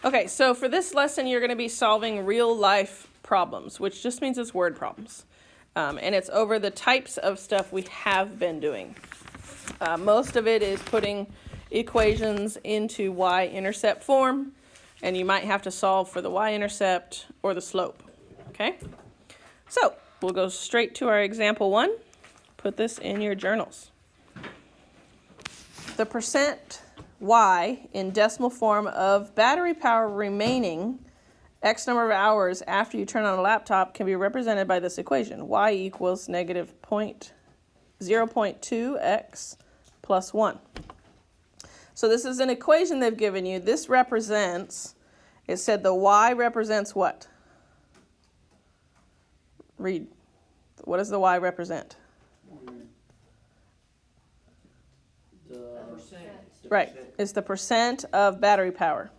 Okay, so for this lesson, you're going to be solving real-life problems, which just means it's word problems. And it's over the types of stuff we have been doing. Most of it is putting equations into Y-intercept form, and you might have to solve for the Y-intercept or the slope, okay? So we'll go straight to our example 1. Put this in your journals. The percent Y in decimal form of battery power remaining X number of hours after you turn on a laptop can be represented by this equation. Y equals negative 0.2x plus 1. So this is an equation they've given you. This represents, it said the Y represents what? Read. What does the Y represent? Right, it's the percent of battery power.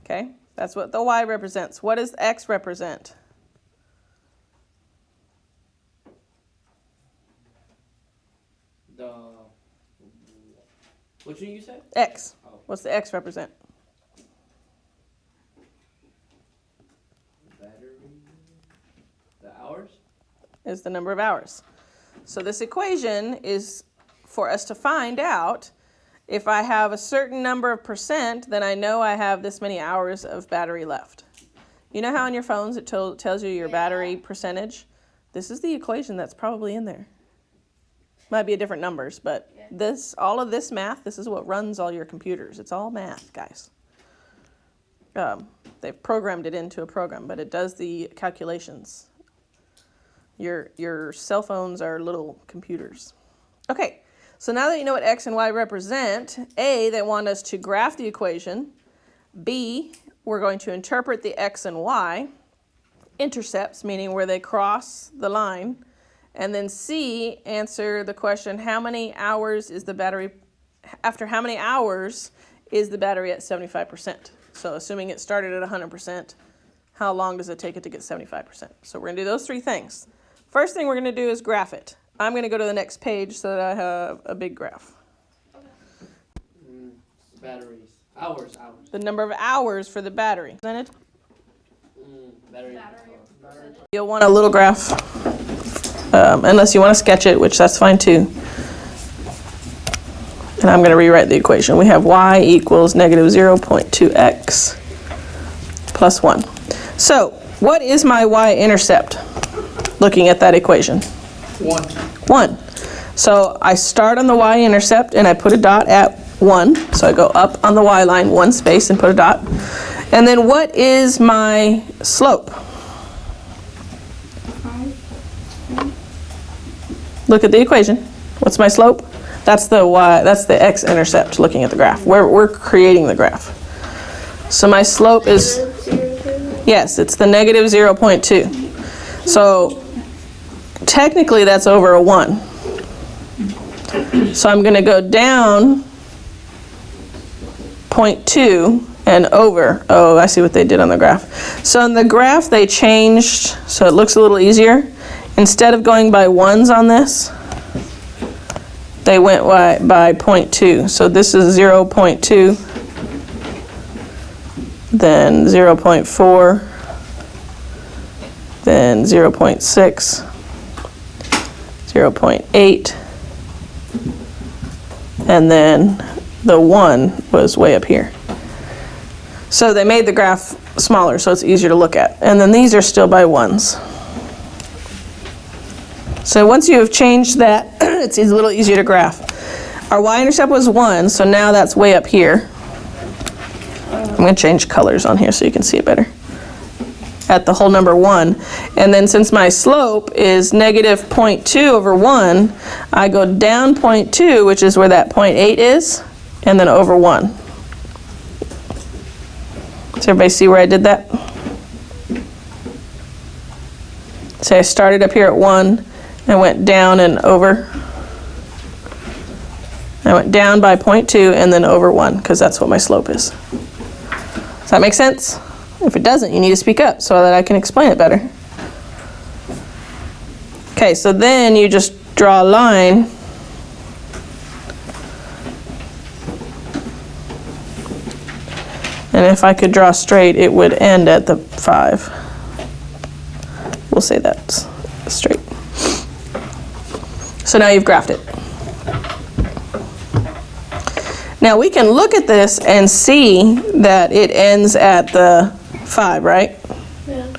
Okay, that's what the Y represents. What does X represent? Which one you said? X. Oh. What's the X represent? Battery. The hours? Is the number of hours. So this equation is for us to find out if I have a certain number of percent, then I know I have this many hours of battery left. You know how on your phones it tells you your battery percentage? This is the equation that's probably in there. Might be a different numbers, but all of this math, this is what runs all your computers. It's all math, guys. They've programmed it into a program, but it does the calculations. Your cell phones are little computers. Okay, so now that you know what X and Y represent, A, they want us to graph the equation. B, we're going to interpret the X and Y intercepts, meaning where they cross the line. And then C, answer the question, how many hours is the battery, after how many hours is the battery at 75%? So assuming it started at 100%, how long does it take it to get 75%? So we're going to do those three things. First thing we're going to do is graph it. I'm going to go to the next page so that I have a big graph. Batteries. Hours. The number of hours for the battery. Battery. You'll want a little graph, unless you want to sketch it, which that's fine too. And I'm going to rewrite the equation. We have Y equals negative 0.2x plus 1. So what is my Y-intercept? Looking at that equation. 1. So I start on the Y-intercept and I put a dot at 1. So I go up on the Y line 1 space and put a dot. And then what is my slope? Look at the equation. What's my slope? That's the Y. That's the X intercept. Looking at the graph, we're creating the graph. So my slope is, yes, it's the negative 0.2. So technically that's over a 1. So I'm going to go down 0.2 and over. Oh, I see what they did on the graph. So in the graph they changed so it looks a little easier. Instead of going by ones on this, they went by 0.2. So this is 0.2, then 0.4, then 0.6, 0.8, and then the 1 was way up here. So they made the graph smaller so it's easier to look at. And then these are still by ones. So once you have changed that, it's a little easier to graph. Our Y-intercept was 1, so now that's way up here. I'm going to change colors on here so you can see it better. At the whole number 1. And then since my slope is negative 0.2 over 1, I go down 0.2, which is where that 0.8 is, and then over 1. Does everybody see where I did that? So I started up here at 1 and went down and over. I went down by 0.2 and then over 1 because that's what my slope is. Does that make sense? If it doesn't, you need to speak up so that I can explain it better. Okay, so then you just draw a line And if I could draw straight, it would end at the 5. We'll say that's straight. So now you've graphed it. Now we can look at this and see that it ends at the 5, right? Yeah.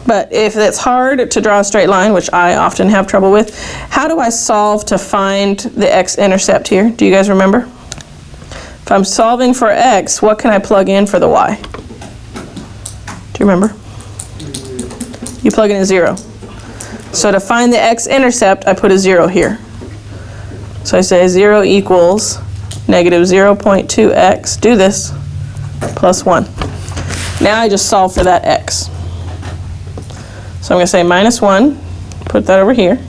But if it's hard to draw a straight line, which I often have trouble with, how do I solve to find the x-intercept here? Do you guys remember? If I'm solving for x, what can I plug in for the y? Do you remember? You plug in a 0. So to find the x-intercept, I put a 0 here. So I say 0 equals negative 0.2x, do this, plus 1. Now I just solve for that x. So I'm going to say minus 1, put that over here.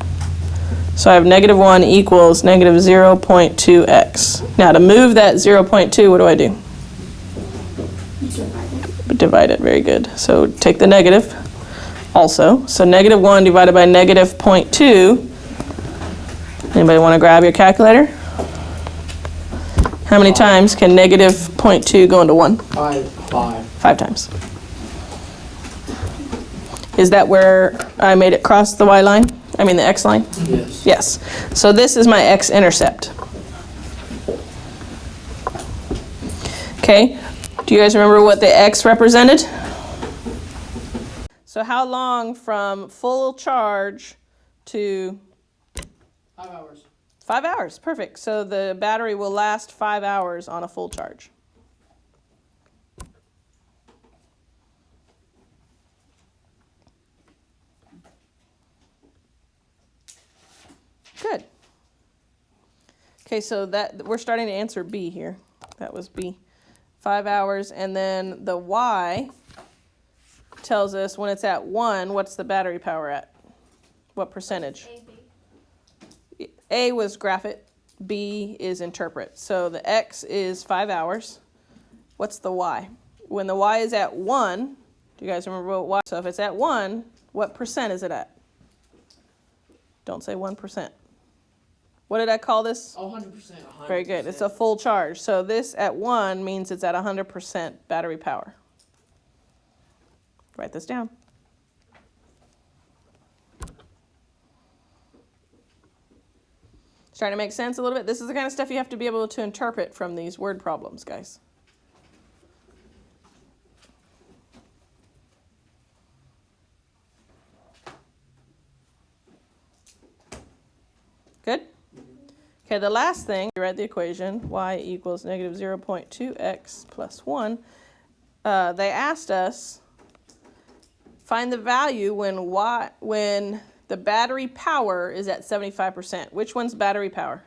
So I have negative 1 equals negative 0.2x. Now to move that 0.2, what do I do? Divide it, very good. So take the negative also. So negative 1 divided by negative 0.2. Anybody want to grab your calculator? How many times can negative 0.2 go into 1? 5. 5 times. Is that where I made it cross the y line? I mean the x line? Yes. Yes. So this is my x-intercept. Okay. Do you guys remember what the x represented? So how long from full charge to 5 hours. 5 hours? Perfect. So the battery will last 5 hours on a full charge. Good. Okay, so that we're starting to answer B here. That was B. 5 hours, and then the Y tells us when it's at 1, what's the battery power at? What percentage? A was graph it, B is interpret. So the X is 5 hours. What's the Y? When the Y is at 1, do you guys remember what Y? So if it's at 1, what percent is it at? Don't say 1%. What did I call this? 100%. Very good. It's a full charge. So this at 1 means it's at 100% battery power. Write this down. Starting to make sense a little bit? This is the kind of stuff you have to be able to interpret from these word problems, guys. Good? Okay, the last thing, you write the equation, y equals negative 0.2x plus 1. They asked us, find the value when the battery power is at 75%. Which one's battery power?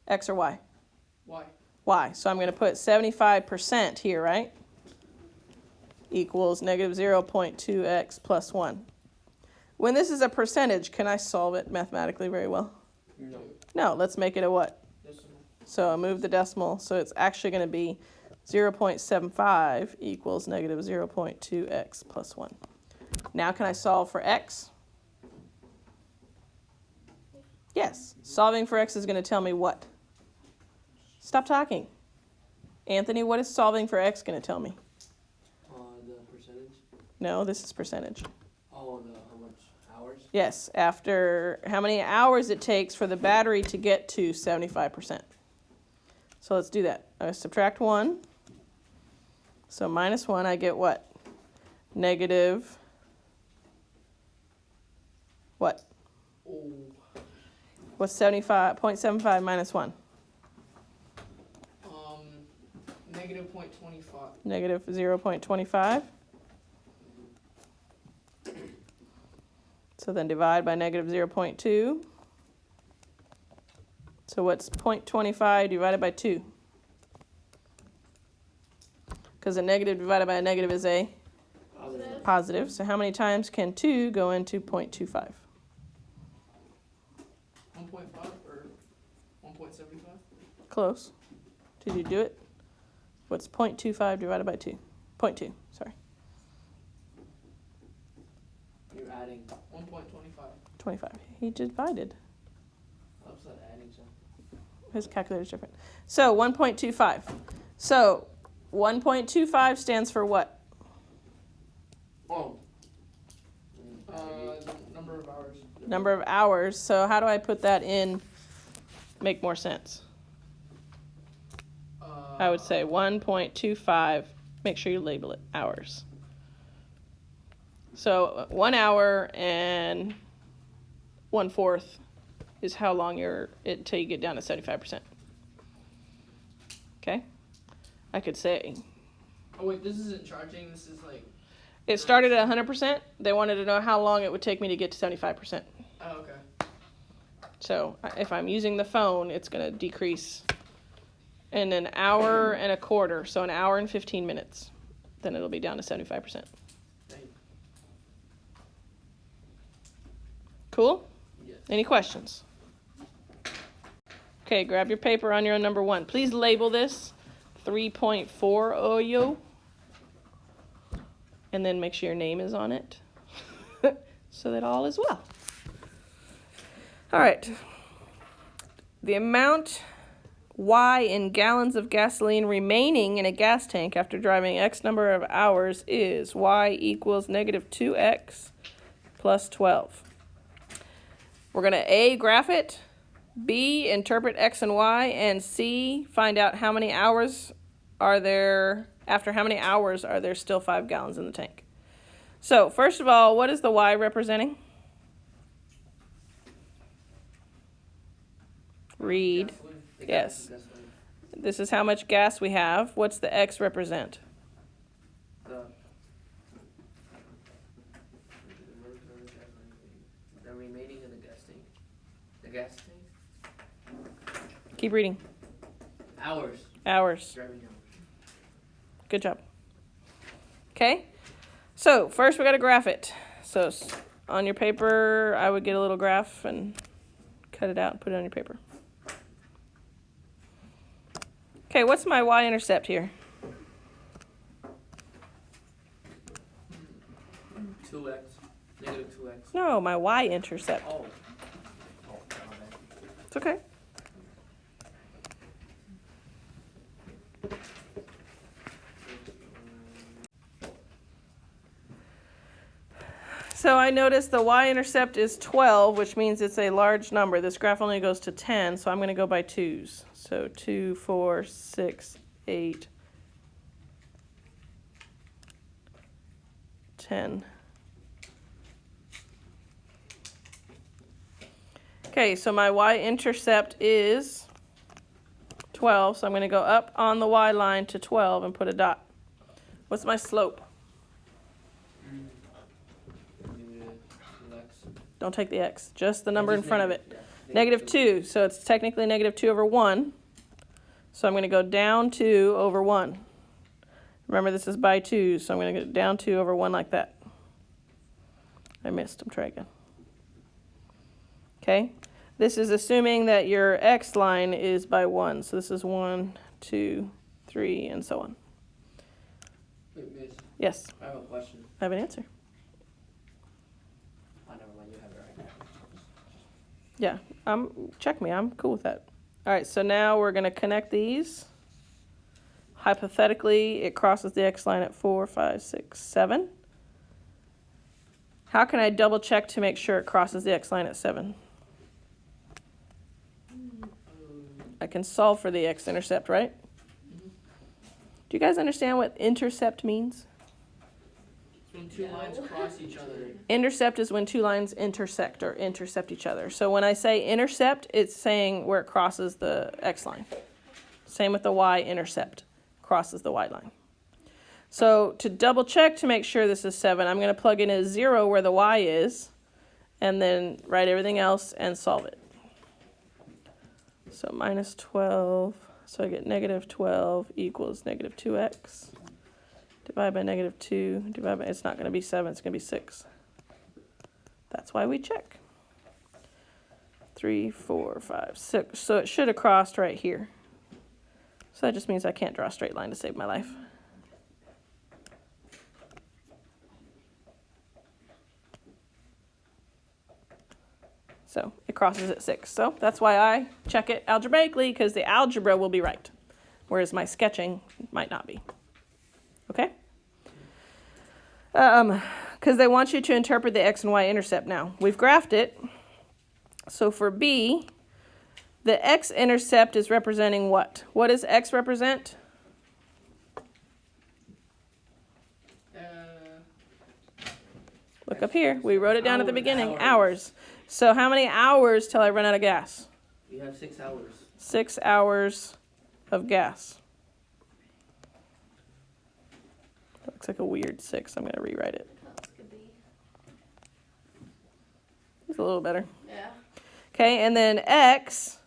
X or Y? Y. Y. So I'm going to put 75% here, right? Equals negative 0.2x plus 1. When this is a percentage, can I solve it mathematically very well? No. No, let's make it a what? Decimal. So I move the decimal, so it's actually going to be 0.75 equals negative 0.2x plus 1. Now can I solve for x? Yes. Solving for x is going to tell me what? Stop talking. Anthony, what is solving for x going to tell me? The percentage. No, this is percentage. Oh, how much hours? Yes, after how many hours it takes for the battery to get to 75%. So let's do that. I subtract 1. So minus 1, I get what? Negative what? Oh. What's 0.75 minus 1? Negative 0.25. Negative 0.25. So then divide by negative 0.2. So what's 0.25 divided by 2? Because a negative divided by a negative is a Positive. positive. So how many times can 2 go into 0.25? 1.5 or 1.75? Close. Did you do it? What's 0.25 divided by 2? 0.2, sorry. You're adding 1.25. 25. He divided. I was adding something. His calculator's different. So 1.25. So 1.25 stands for what? Oh. Number of hours. Number of hours. So how do I put that in? Make more sense. I would say 1.25. Make sure you label it hours. So 1 hour and 1/4 is how long till you get down to 75%. Okay? I could say. Oh wait, this isn't charging. This is like. It started at 100%. They wanted to know how long it would take me to get to 75%. Oh, okay. So if I'm using the phone, it's going to decrease in an hour and a quarter. So an hour and 15 minutes. Then it'll be down to 75%. Cool? Yes. Any questions? Okay, grab your paper on your number 1. Please label this 3.4 OYO. And then make sure your name is on it so that all is well. All right. The amount Y in gallons of gasoline remaining in a gas tank after driving X number of hours is Y equals negative 2X plus 12. We're going to A, graph it, B, interpret X and Y, and C, find out how many hours are there, after how many hours are there still 5 gallons in the tank. So, first of all, what is the Y representing? Read. Gasoline. Yes. Gasoline. This is how much gas we have. What's the X represent? The remaining in the gas tank. The gas tank? Keep reading. Hours. Hours. Driving hours. Good job. Okay. So, first we got to graph it. So, on your paper, I would get a little graph and cut it out and put it on your paper. Okay, what's my Y-intercept here? 2x. Negative 2x. No, my Y-intercept. Oh. It's okay. So I noticed the Y-intercept is 12, which means it's a large number. This graph only goes to 10, so I'm going to go by 2s. So 2, 4, 6, 8, 10. Okay, so my Y-intercept is 12, so I'm going to go up on the Y line to 12 and put a dot. What's my slope? Don't take the X, just the number in front of it. Yeah, Negative 2, so it's technically negative 2 over 1. So I'm going to go down 2 over 1. Remember, this is by 2, so I'm going to go down 2 over 1 like that. I missed. I'm trying again. Okay. This is assuming that your X line is by 1. So this is 1, 2, 3, and so on. Wait, miss. Yes, I have a question. I have an answer. I never mind, you have it right now. Yeah, check me. I'm cool with that. All right, so now we're going to connect these. Hypothetically, it crosses the X line at 4, 5, 6, 7. How can I double check to make sure it crosses the X line at 7? I can solve for the X intercept, right? Mm-hmm. Do you guys understand what intercept means? It's when two lines cross each other. Intercept is when two lines intersect or intercept each other. So when I say intercept, it's saying where it crosses the X line. Same with the Y-intercept, crosses the Y line. So to double check to make sure this is 7, I'm going to plug in a 0 where the Y is, and then write everything else and solve it. So minus 12, so I get negative 12 equals negative 2x. Divide by negative 2, divide by, it's not going to be 7, it's going to be 6. That's why we check. 3, 4, 5, 6. So it should have crossed right here. So that just means I can't draw a straight line to save my life. So it crosses at 6. So that's why I check it algebraically, because the algebra will be right, whereas my sketching might not be. okay? Because they want you to interpret the X and Y intercept now. We've graphed it. So for B, the X intercept is representing what? What does X represent? Look up here. We wrote it down at the beginning. Hours. So how many hours till I run out of gas? You have 6 hours. 6 hours of gas. That looks like a weird 6. I'm going to rewrite it. It's a little better. Yeah. Okay, and then X,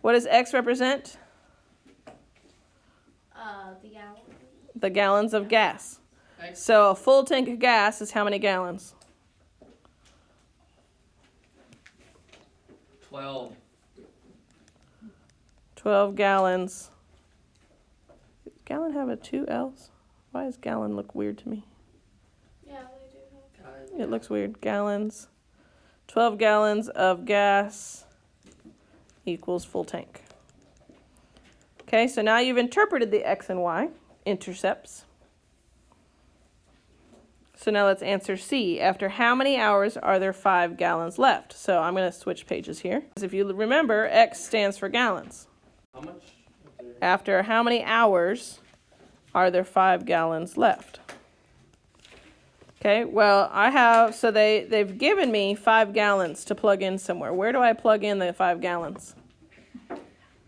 what does X represent? The gallons. The gallons of gas. So a full tank of gas is how many gallons? 12. 12 gallons. Does gallon have a 2 L's? Why does gallon look weird to me? Yeah, they do. It looks weird. Gallons. 12 gallons of gas equals full tank. Okay, so now you've interpreted the X and Y intercepts. So now let's answer C. After how many hours are there 5 gallons left? So I'm going to switch pages here. If you remember, X stands for gallons. How much? After how many hours are there 5 gallons left? Okay, well, so they've given me 5 gallons to plug in somewhere. Where do I plug in the 5 gallons?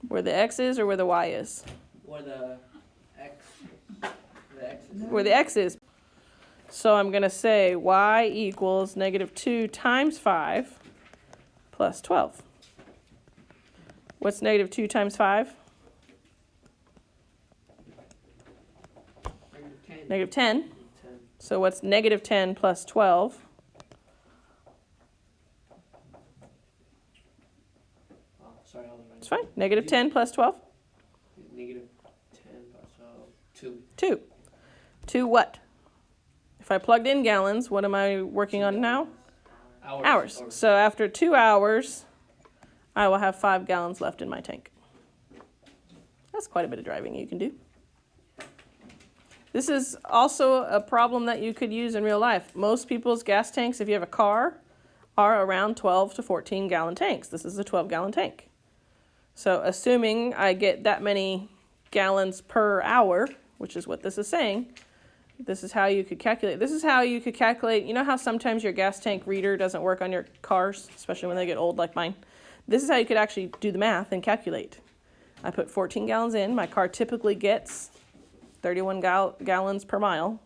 Where the X is or where the Y is? Where the X is. Where the X is. So I'm going to say Y equals -2 times 5 plus 12. What's -2 times 5? -10. -10. So what's -10 plus 12? Oh, sorry, I was It's fine. -10 plus 12? -10 plus 12. 2. 2. 2 what? If I plugged in gallons, what am I working on now? Hours. So after 2 hours, I will have 5 gallons left in my tank. That's quite a bit of driving you can do. This is also a problem that you could use in real life. Most people's gas tanks, if you have a car, are around 12 to 14 gallon tanks. This is a 12-gallon tank. So assuming I get that many gallons per hour, which is what this is saying, this is how you could calculate. This is how you could calculate. You know how sometimes your gas tank reader doesn't work on your cars, especially when they get old like mine? This is how you could actually do the math and calculate. I put 14 gallons in. My car typically gets 31 gallons per mile,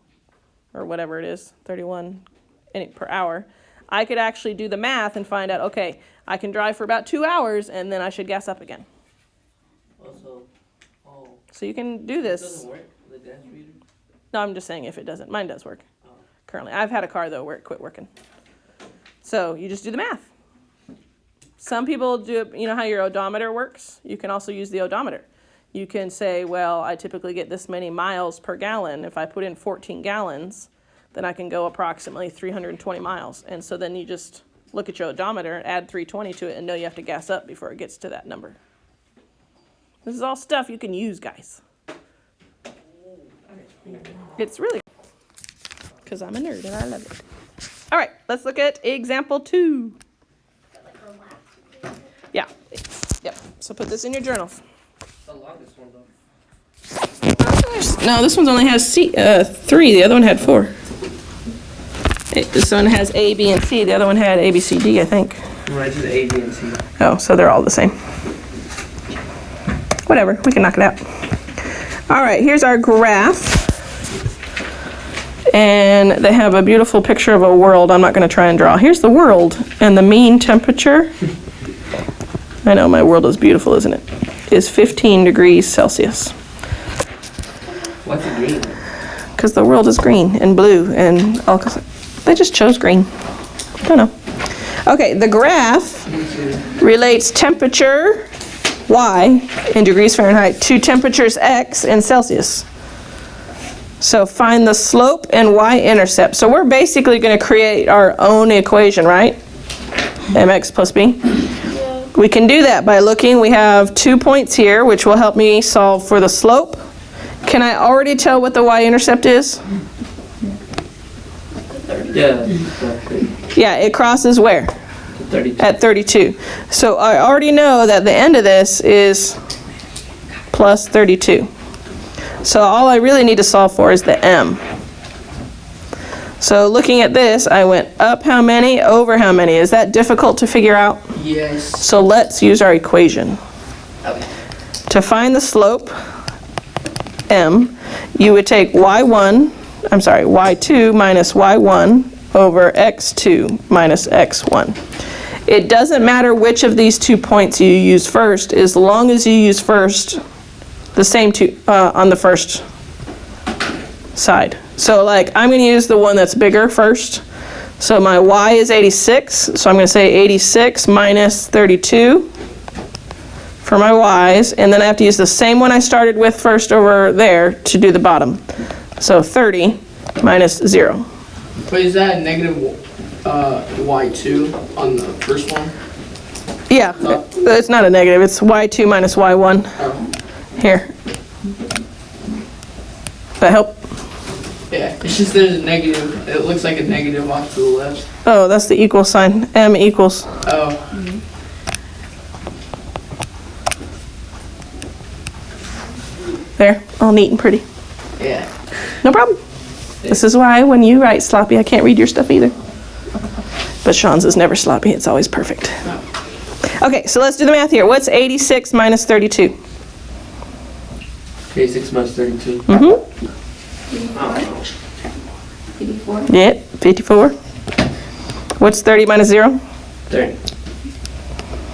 or whatever it is, 31 per hour. I could actually do the math and find out, okay, I can drive for about 2 hours and then I should gas up again. Also, So you can do this. It doesn't work, the gas reader? No, I'm just saying if it doesn't. Mine does work Oh. currently. I've had a car, though, where it quit working. So you just do the math. Some people do it, you know how your odometer works? You can also use the odometer. You can say, well, I typically get this many miles per gallon. If I put in 14 gallons, then I can go approximately 320 miles. And so then you just look at your odometer, add 320 to it, and know you have to gas up before it gets to that number. This is all stuff you can use, guys. It's really, because I'm a nerd and I love it. All right, let's look at example 2. Yeah, yep. So put this in your journals. The longest one, though. No, this one only has 3. The other one had 4. This one has A, B, and C. The other one had A, B, C, D, I think. Right, just A, B, and C. Oh, so they're all the same. Whatever, we can knock it out. All right, here's our graph. And they have a beautiful picture of a world I'm not going to try and draw. Here's the world, and the mean temperature, I know my world is beautiful, isn't it, is 15 degrees Celsius. What's it green? Because the world is green and blue, and all, they just chose green. I don't know. Okay, the graph relates temperature, Y, in degrees Fahrenheit, to temperatures X in Celsius. So find the slope and Y-intercept. So we're basically going to create our own equation, right? mx plus b. Yeah. We can do that by looking. We have 2 points here, which will help me solve for the slope Can I already tell what the y-intercept is? Yeah. Yeah, it crosses where? 32. At 32. So I already know that the end of this is plus 32. So all I really need to solve for is the m. So looking at this, I went up how many, over how many. Is that difficult to figure out? Yes. So let's use our equation. Okay. To find the slope, m, you would take y2 minus y1 over x2 minus x1. It doesn't matter which of these 2 points you use first, as long as you use first the same two on the first side. So like I'm going to use the one that's bigger first. So my y is 86, so I'm going to say 86 minus 32 for my y's, and then I have to use the same one I started with first over there to do the bottom. So 30 minus 0. But is that negative y2 on the first one? Yeah, it's not a negative, it's y2 minus y1. Oh. Here. That help? Yeah, it's just there's a negative. It looks like a negative off to the left. Oh, that's the equal sign. M equals. Oh. There, all neat and pretty. Yeah. No problem. This is why when you write sloppy, I can't read your stuff either. But Sean's is never sloppy, it's always perfect. Okay, so let's do the math here. What's 86 minus 32? 86 minus 32. Mm-hmm. 84. Yeah, 54. What's 30 minus 0? 30.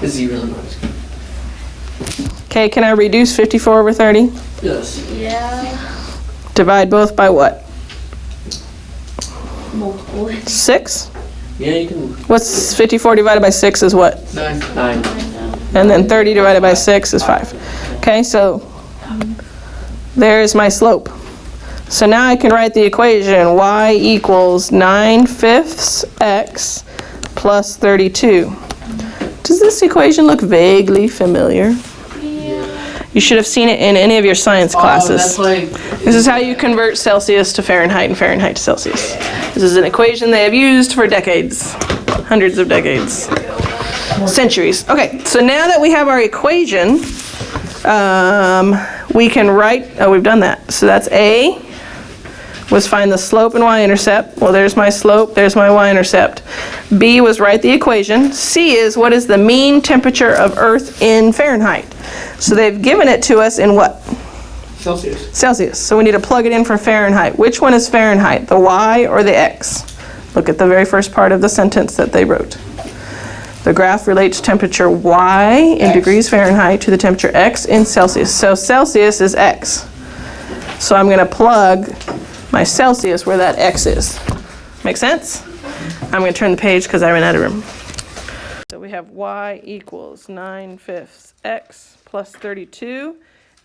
This is really nice. Okay, can I reduce 54 over 30? Yes. Yeah. Divide both by what? Multiple. 6? Yeah, you can. What's 54 divided by 6 is what? 9. 9. And then 30 divided by 6 is 5. Okay, so there's my slope. So now I can write the equation y equals 9/5 x plus 32. Does this equation look vaguely familiar? Yeah. You should have seen it in any of your science Oh, that's classes. like. This is how you convert Celsius to Fahrenheit and Fahrenheit to Celsius. This is an equation they have used for decades, hundreds of decades, centuries. Okay, so now that we have our equation, we can write, oh, we've done that. So that's A, was find the slope and y-intercept. Well, there's my slope, there's my y-intercept. B was write the equation. C is what is the mean temperature of Earth in Fahrenheit. So they've given it to us in what? Celsius. Celsius. So we need to plug it in for Fahrenheit. Which one is Fahrenheit, the y or the x? Look at the very first part of the sentence that they wrote. The graph relates temperature y in X. degrees Fahrenheit to the temperature x in Celsius. So Celsius is x. So I'm going to plug my Celsius where that x is. Make sense? I'm going to turn the page because I ran out of room. So we have y equals 9/5 x plus 32,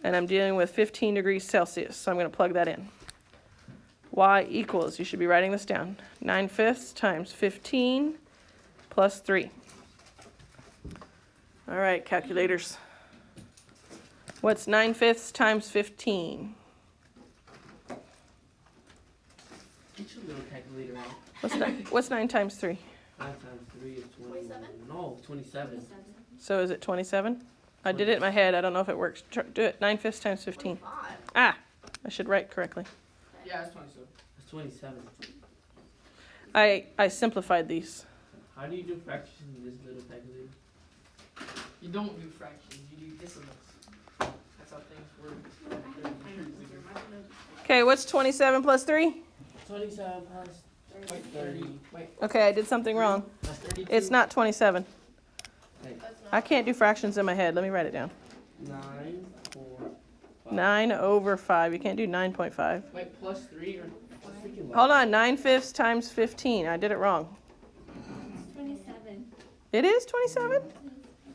and I'm dealing with 15 degrees Celsius, so I'm going to plug that in. Y equals, you should be writing this down, 9/5 times 15 plus 3. All right, calculators. What's 9/5 times 15? Get your little calculator out. What's 9 times 3? 5 times 3 is 20. No, 27. So is it 27? I did it in my head. I don't know if it works. Do it. 9/5 times 15. Ah, I should write correctly. Yeah, it's 27. It's 27. I simplified these. How do you do fractions in this little calculator? You don't do fractions, you do decimals. That's how things work. Okay, what's 27 plus 3? 27 plus 30. Wait, Okay, I did something wrong. That's 32. It's not 27. Hey, I can't do fractions in my head. Let me write it down. 9, 4, 5. 9 over 5. You can't do 9.5. wait, plus 3 or. Hold on. 9/5 times 15. I did it wrong. 27. It is 27?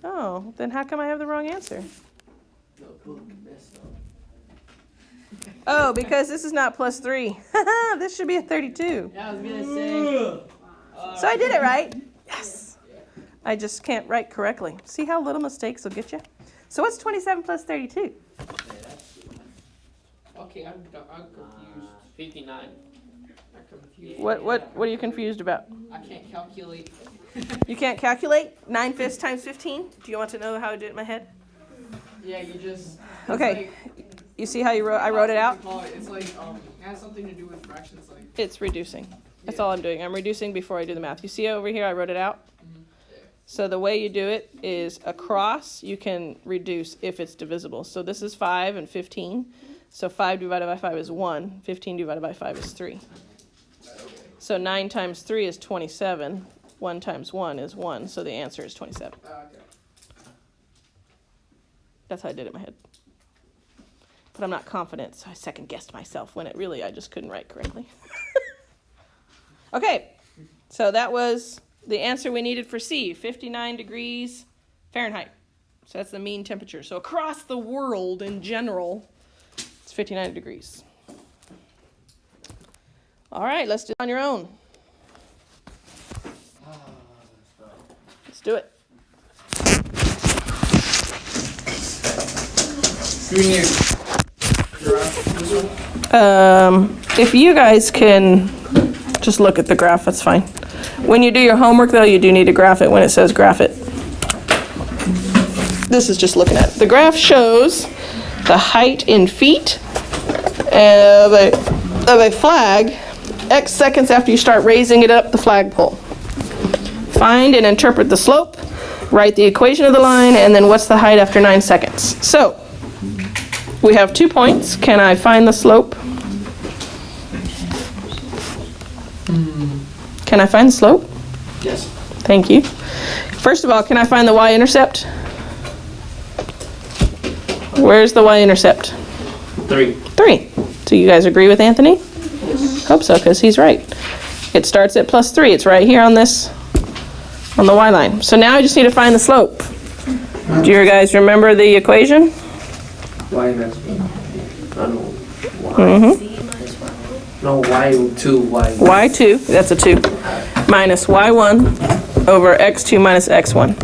Oh, then how come I have the wrong answer? The book messed up. Oh, because this is not plus 3. This should be a 32. Yeah, I was gonna say. So I did it right. Yes. I just can't write correctly. See how little mistakes will get you? So what's 27 plus 32? Okay. Okay, I'm confused. 59. I'm confused. What are you confused about? I can't calculate. You can't calculate 9/5 times 15? Do you want to know how I did it in my head? Yeah, you just. Okay. You see how I wrote it out? It's like it has something to do with fractions, like. It's reducing. That's all I'm doing. I'm reducing before I do the math. You see over here, I wrote it out? So the way you do it is across, you can reduce if it's divisible. So this is 5 and 15. So 5 divided by 5 is 1. 15 divided by 5 is 3. So 9 times 3 is 27. 1 times 1 is 1. So the answer is 27. Okay. That's how I did it in my head. But I'm not confident, so I second guessed myself when it really I just couldn't write correctly. Okay, so that was the answer we needed for C, 59 degrees Fahrenheit. So that's the mean temperature. So across the world in general, it's 59 degrees. All right, let's do it on your own. Let's do it. If you guys can just look at the graph, that's fine. When you do your homework, though, you do need to graph it when it says graph it. This is just looking at it. The graph shows the height in feet of a flag X seconds after you start raising it up the flagpole. Find and interpret the slope, write the equation of the line, and then what's the height after 9 seconds. So, we have 2 points. Can I find the slope? Can I find the slope? Yes. Thank you. First of all, can I find the Y-intercept? Where's the Y-intercept? 3. 3. Do you guys agree with Anthony? Hope so, because he's right. It starts at +3. It's right here on the Y line. So now I just need to find the slope. Do you guys remember the equation? Y next one. I know. Y. Mm-hmm. No, Y2, Y. Y2, that's a 2, minus Y1 over X2 minus X1.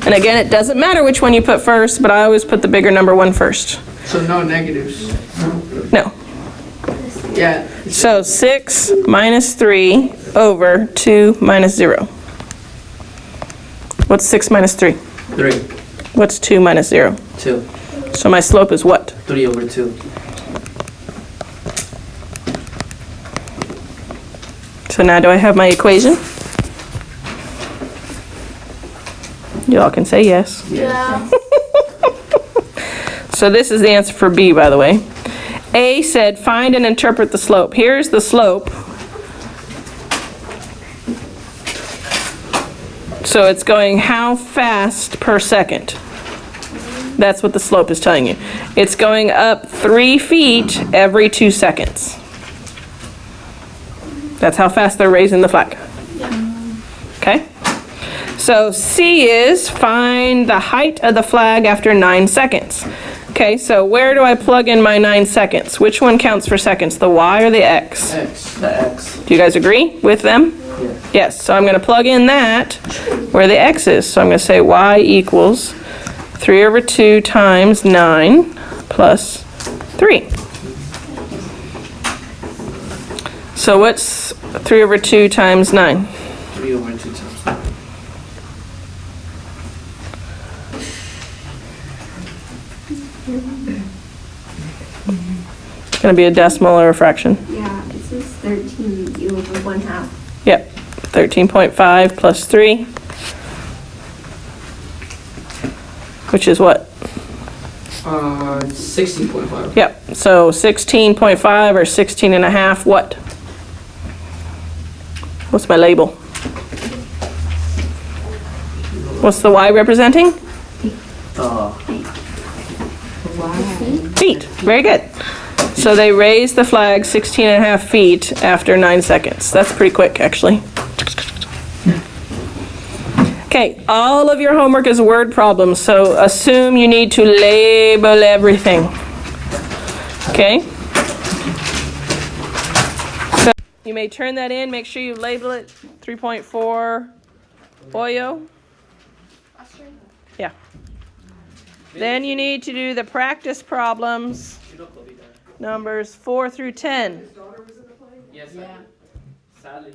And again, it doesn't matter which one you put first, but I always put the bigger number 1 first. So no negatives. No. Yeah. So 6 minus 3 over 2 minus 0. What's 6 minus 3? 3. What's 2 minus 0? 2. So my slope is what? 3 over 2. So now do I have my equation? You all can say yes. Yeah. So this is the answer for B, by the way. A said find and interpret the slope. Here's the slope. So it's going how fast per second. That's what the slope is telling you. It's going up 3 feet every 2 seconds. That's how fast they're raising the flag. Okay? So C is find the height of the flag after 9 seconds. Okay, so where do I plug in my 9 seconds? Which one counts for seconds, the Y or the X? X. The X. Do you guys agree with them? Yeah. Yes, so I'm going to plug in that where the X is. So I'm going to say Y equals 3 over 2 times 9 plus 3. So what's 3 over 2 times 9? 3 over 2 times 9. It's going to be a decimal or a fraction. Yeah, it says 13 you over 1/2. Yep, 13.5 plus 3, which is what? 16.5. Yep, so 16.5 or 16 and a half, what? What's my label? What's the Y representing? Feet. Very good. So they raised the flag 16 and a half feet after 9 seconds. That's pretty quick, actually. Okay, all of your homework is word problems, so assume you need to label everything. Okay? So you may turn that in. Make sure you label it 3.4 Oyo. Yeah. Then you need to do the practice problems. Numbers 4 through 10. Yes, Yeah. sadly.